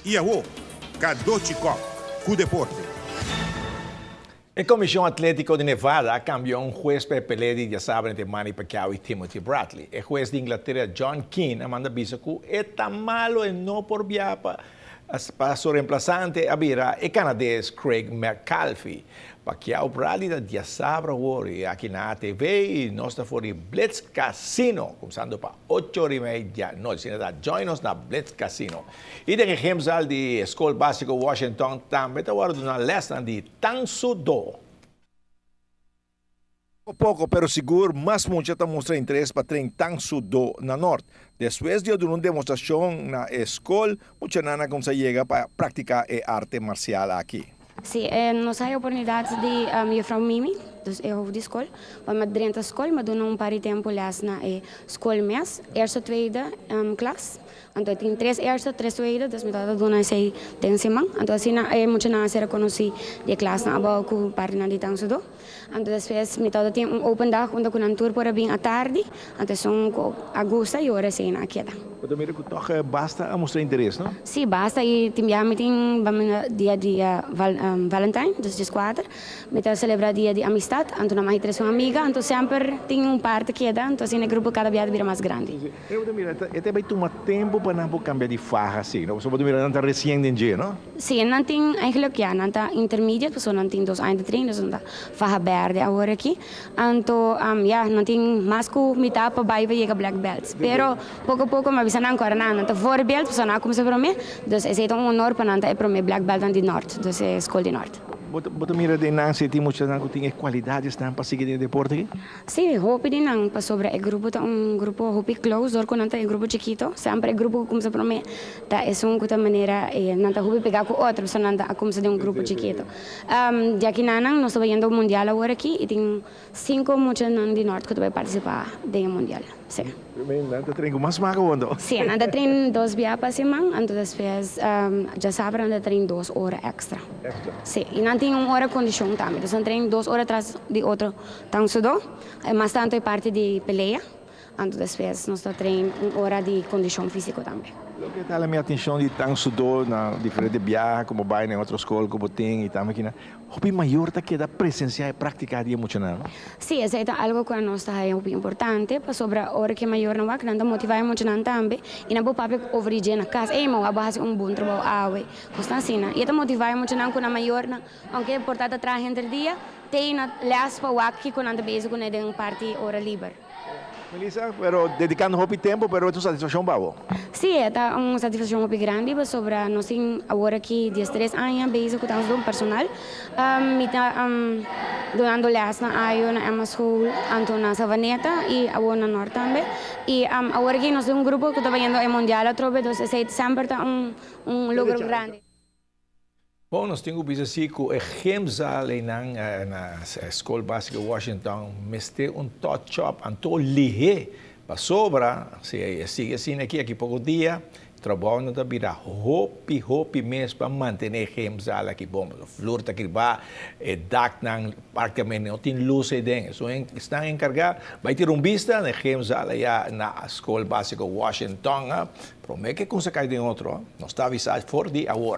Iaô, Kadochikov, com deporte. A Comissão Atlético de Nevada cambiou um juez para pelea de sábado entre Manny Pacquiao e Timothy Bradley. O juez de Inglaterra, John Keane, manda avisar que é malo e não por via para seu reemplazante a vira o canadense Craig McCalfy. Pacquiao Bradley da dia sábado aqui na TV e nós estamos fora Blitz Casino, começando para 8h30 da noite. Join us na Blitz Casino. E de exemplo de Escola Básica Washington também está agora na lesson de Tang Soo Do. Pouco, pero seguro, mas muito está mostrando interesse para treinar Tang Soo Do na norte. Depois de uma demonstração na escola, muita nana como se chega para praticar a arte marcial aqui. Sim, nós temos a oportunidade de ir para Mimi, eu de escola, mas dentro da escola, mas não par de tempo lá na escola mesmo, eerste, tweede classe. Então, tem 3 eerste, 3 tweede, dus met dat doen zij ten semang. Então, assim, muito na ser conheci de classe na aba com parte na de Tang Soo Do. Então, depois, met dat tem open dag, onde com tour por bem à tarde. Então, são agosto e hora assim na queda. Mas mira que toch basta mostrar interesse, não? Sim, basta e tem dia Valentine, dus de 4. Met celebrar dia de amistad, então na mais 3 amiga, então sempre tem parte queda, então assim o grupo cada vez vira mais grande. Eu mira, até vai tomar tempo para não cambiar de farra assim, não? Só mira não tá recém em dia, não? Sim, não tem eigenlijk ja, não tá intermediate, pessoa não tem 2 anos de treino, dus não tá farra verde agora aqui. Então, ja, não tem mais que metade para baixo chega black belts. Pero pouco a pouco me avisan agora não, então voorbeeld, pessoa não começa para mim, dus é um honor para não para mim black belt de norte, dus é escola de norte. Você mira de não se tem muitas não tem qualidades para seguir o deporte aqui? Sim, hope de não para sobre o grupo tá grupo hope close, dor com não tá grupo chiquito, sempre o grupo começa para mim, tá é uma outra maneira não tá hope pegar com outro, só não tá começa de grupo chiquito. De aqui não nós estamos indo ao mundial agora aqui e tem 5 muitos não de norte que vai participar do mundial. Sim. Não tá treino mais mago ou Sim, não tá treino 2 dias para semana, então depois já sabe não tá treino 2 horas extra. Sim, e não tem 1 hora condição também, então treino 2 horas atrás de outro Tang Soo Do, mas tanto é parte de peleia, então depois nós tá treino 1 hora de condição física também. O que está a minha atenção de Tang Soo Do na diferentes viagens, como vai em outra escola, como tem e também aqui na hobby maior tá que da presenciar e praticar dia muito não? Sim, isso é algo que nós está é muito importante, para sobre a hora que maior não vai, que não motivar muito não também, e não pode overigir na casa, mas a base bom trabalho awe, custa assim, e tá motivar muito não com a maior, aunque é portada atrás entre dia, tem na last para o aqui com anda base com a parte hora livre. Melissa, pero dedicando hobby tempo, pero tu satisfação boa. Sim, é uma satisfação muito grande, sobre nós temos agora aqui 13 anos, base com o personal, me tá dando aulas na AIO, na Emma School, anto na Savaneta e agora na Norte também, e agora aqui nós temos grupo que está indo ao mundial, então sempre está lugar grande. Bom, nós temos visto assim que o exemplo ali na escola básica Washington, meste touch-up, anto lihe, para sobra, se sigue assim aqui pouco dia, trabalho não está vira hopi mesmo para manter exemplo aqui bom, flor tá aqui ba, dak nang praticamente não tem luz aí dentro, so estão encarregados, vai ter vista na exemplo ali na escola básica Washington, promete que consegue de outro, nós está avisado for the award.